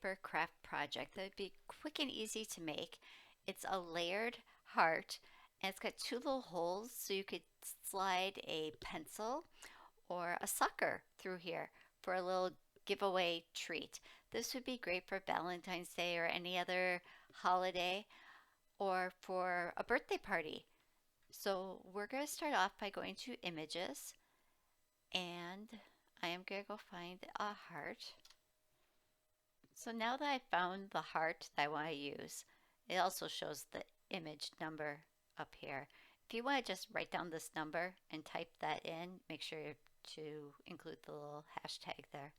paper craft project that would be quick and easy to make. It's a layered heart and it's got two little holes so you could slide a pencil or a sucker through here for a little giveaway treat. This would be great for Valentine's Day or any other holiday or for a birthday party. So we're going to start off by going to images, and I am going to go find a heart. So now that I've found the heart that I want to use, it also shows the image number up here. If you want to just write down this number and type that in, make sure to include the little hashtag there.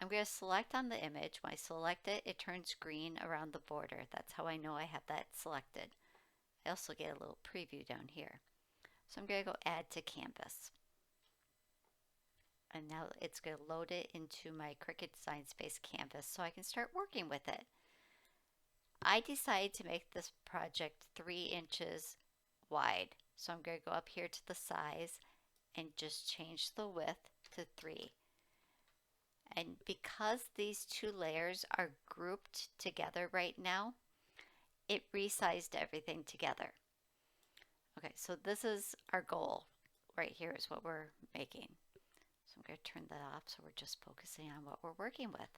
I'm going to select on the image. When I select it, it turns green around the border. That's how I know I have that selected. I also get a little preview down here. So I'm going to go add to canvas. And now it's going to load it into my Cricut Design Space canvas so I can start working with it. I decided to make this project 3 inches wide. So I'm going to go up here to the size and just change the width to 3. And because these two layers are grouped together right now, it resized everything together. Okay, so this is our goal right here is what we're making. So I'm going to turn that off so we're just focusing on what we're working with.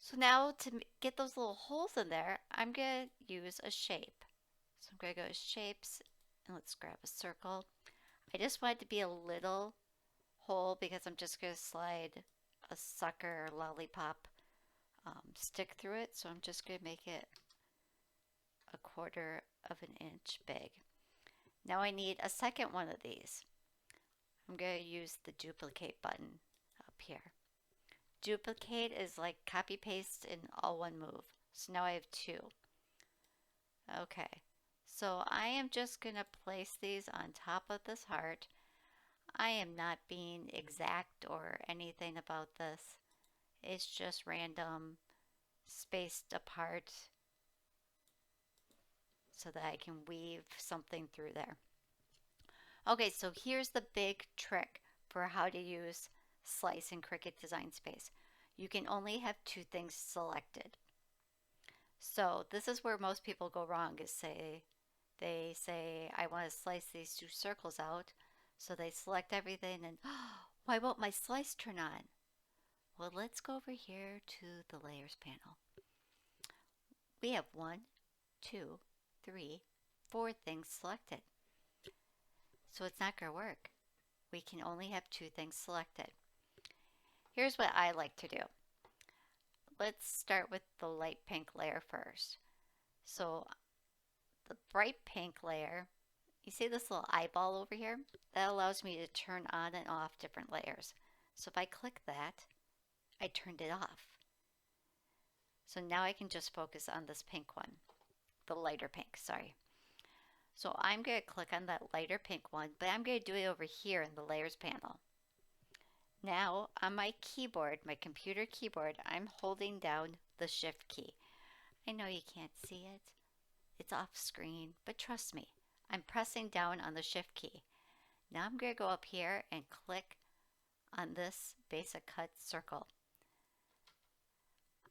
So now to get those little holes in there, I'm going to use a shape. So I'm going to go to shapes and let's grab a circle. I just want it to be a little hole because I'm just going to slide a sucker or lollipop stick through it. So I'm just going to make it 1/4 of an inch big. Now I need a second one of these. I'm going to use the duplicate button up here. Duplicate is like copy paste in all one move. So now I have 2. Okay, so I am just going to place these on top of this heart. I am not being exact or anything about this. It's just random, spaced apart so that I can weave something through there. Okay, so here's the big trick for how to use Slice in Cricut Design Space. You can only have 2 things selected. So this is where most people go wrong is they say, I want to slice these 2 circles out. So they select everything and, oh, why won't my slice turn on? Well, let's go over here to the layers panel. We have 1, 2, 3, 4 things selected. So it's not going to work. We can only have 2 things selected. Here's what I like to do. Let's start with the light pink layer first. So the bright pink layer, you see this little eyeball over here? That allows me to turn on and off different layers. So if I click that, I turned it off. So now I can just focus on this pink one, the lighter pink, sorry. So I'm going to click on that lighter pink one, but I'm going to do it over here in the layers panel. Now on my keyboard, my computer keyboard, I'm holding down the shift key. I know you can't see it. It's off screen, but trust me, I'm pressing down on the shift key. Now I'm going to go up here and click on this basic cut circle.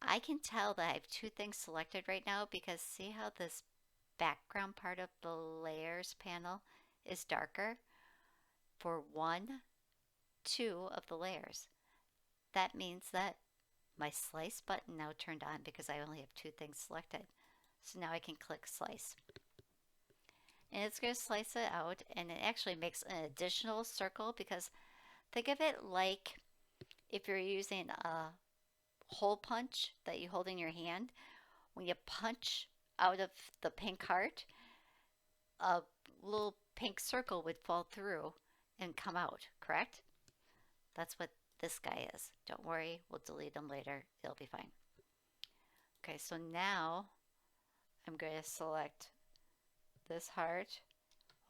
I can tell that I have 2 things selected right now because see how this background part of the layers panel is darker for 1, 2 of the layers. That means that my slice button now turned on because I only have 2 things selected. So now I can click slice. And it's going to slice it out, and it actually makes an additional circle because think of it like if you're using a hole punch that you hold in your hand. When you punch out of the pink heart, a little pink circle would fall through and come out, correct? That's what this guy is. Don't worry, we'll delete them later. It'll be fine. Okay, so now I'm going to select this heart,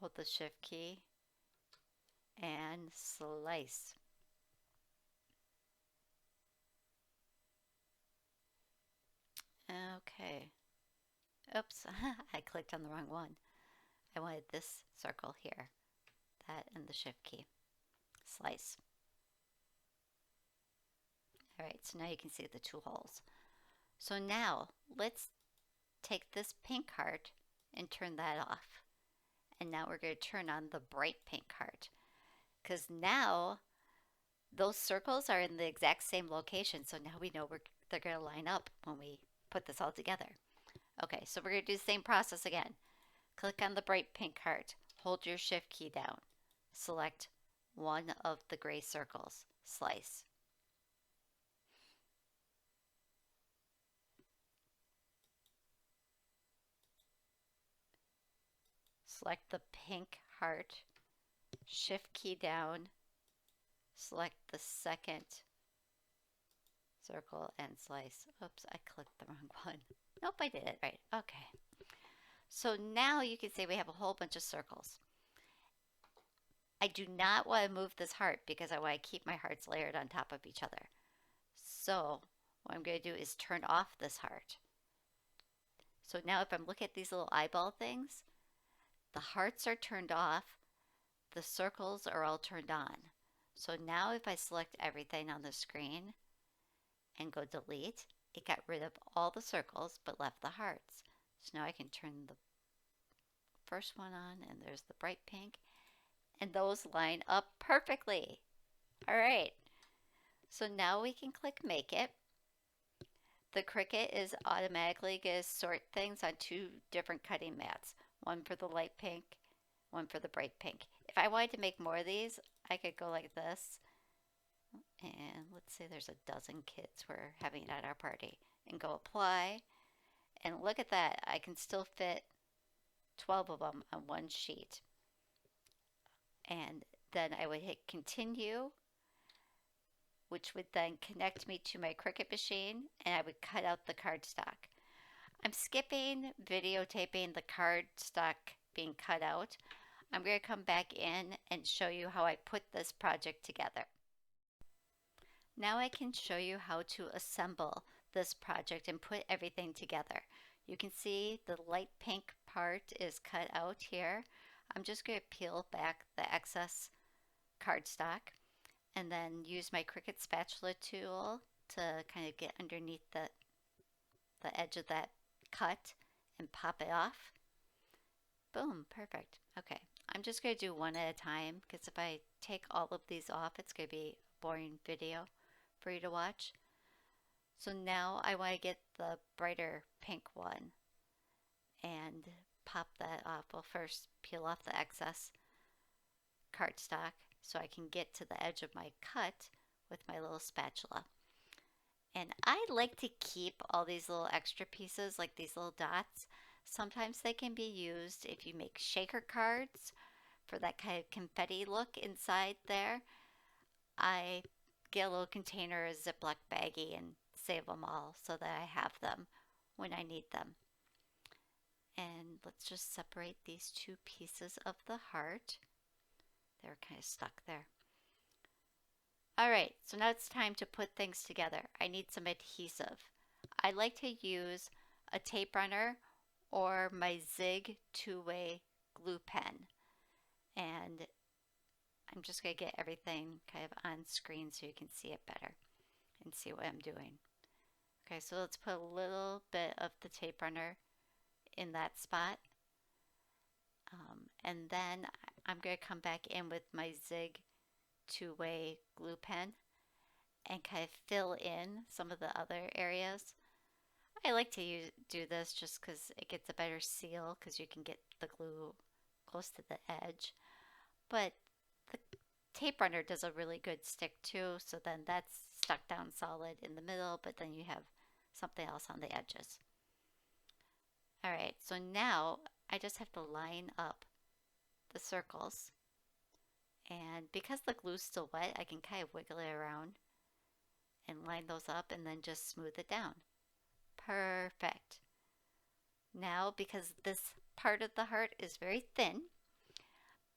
hold the shift key, and slice. Okay. Oops, I clicked on the wrong one. I wanted this circle here. That and the shift key. Slice. All right, so now you can see the two holes. So now let's take this pink heart and turn that off. And now we're going to turn on the bright pink heart, because now those circles are in the exact same location. So now we know they're going to line up when we put this all together. Okay, so we're going to do the same process again. Click on the bright pink heart, hold your shift key down, select one of the gray circles, slice. Select the pink heart, shift key down, select the second circle and slice. Oops, I clicked the wrong one. Nope, I did it right. Okay. So now you can see we have a whole bunch of circles. I do not want to move this heart because I want to keep my hearts layered on top of each other. So what I'm going to do is turn off this heart. So now if I'm looking at these little eyeball things, the hearts are turned off, the circles are all turned on. So now if I select everything on the screen and go delete, it got rid of all the circles but left the hearts. So now I can turn the first one on, and there's the bright pink, and those line up perfectly. All right, so now we can click Make It. The Cricut is automatically going to sort things on two different cutting mats, one for the light pink, one for the bright pink. If I wanted to make more of these, I could go like this, and let's say there's a dozen kids we're having at our party, and go Apply, and look at that, I can still fit 12 of them on one sheet. And then I would hit Continue, which would then connect me to my Cricut machine, and I would cut out the cardstock. I'm skipping videotaping the cardstock being cut out. I'm going to come back in and show you how I put this project together. Now I can show you how to assemble this project and put everything together. You can see the light pink part is cut out here. I'm just going to peel back the excess cardstock and then use my Cricut spatula tool to kind of get underneath the edge of that cut and pop it off. Boom, perfect. Okay, I'm just going to do one at a time, because if I take all of these off, it's going to be a boring video for you to watch. So now I want to get the brighter pink one and pop that off. Well, first peel off the excess cardstock so I can get to the edge of my cut with my little spatula. And I like to keep all these little extra pieces, like these little dots. Sometimes they can be used if you make shaker cards for that kind of confetti look inside there. I get a little container, a Ziploc baggie, and save them all so that I have them when I need them. And let's just separate these two pieces of the heart. They're kind of stuck there. All right, so now it's time to put things together. I need some adhesive. I like to use a tape runner or my Zig two-way glue pen. And I'm just going to get everything kind of on screen so you can see it better and see what I'm doing. Okay, so let's put a little bit of the tape runner in that spot. And then I'm going to come back in with my Zig two-way glue pen and kind of fill in some of the other areas. I like to do this just because it gets a better seal, because you can get the glue close to the edge. But the tape runner does a really good stick too, so then that's stuck down solid in the middle, but then you have something else on the edges. Alright, so now I just have to line up the circles, and because the glue's still wet, I can kind of wiggle it around and line those up and then just smooth it down. Perfect. Now, because this part of the heart is very thin,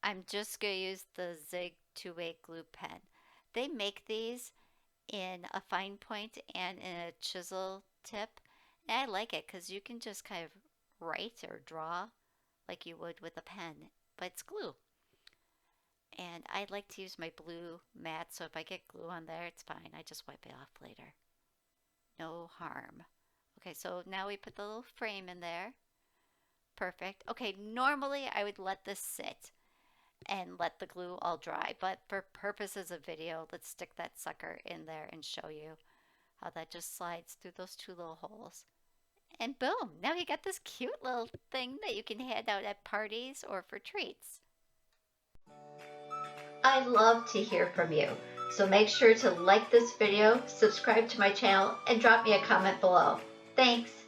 I'm just going to use the Zig two-way glue pen. They make these in a fine point and in a chisel tip, and I like it because you can just kind of write or draw like you would with a pen, but it's glue. And I like to use my blue mat, so if I get glue on there, it's fine. I just wipe it off later. No harm. Okay, so now we put the little frame in there. Perfect. Okay, normally I would let this sit and let the glue all dry, but for purposes of video, let's stick that sucker in there and show you how that just slides through those two little holes. And boom, now you got this cute little thing that you can hand out at parties or for treats. I love to hear from you, so make sure to like this video, subscribe to my channel, and drop me a comment below. Thanks!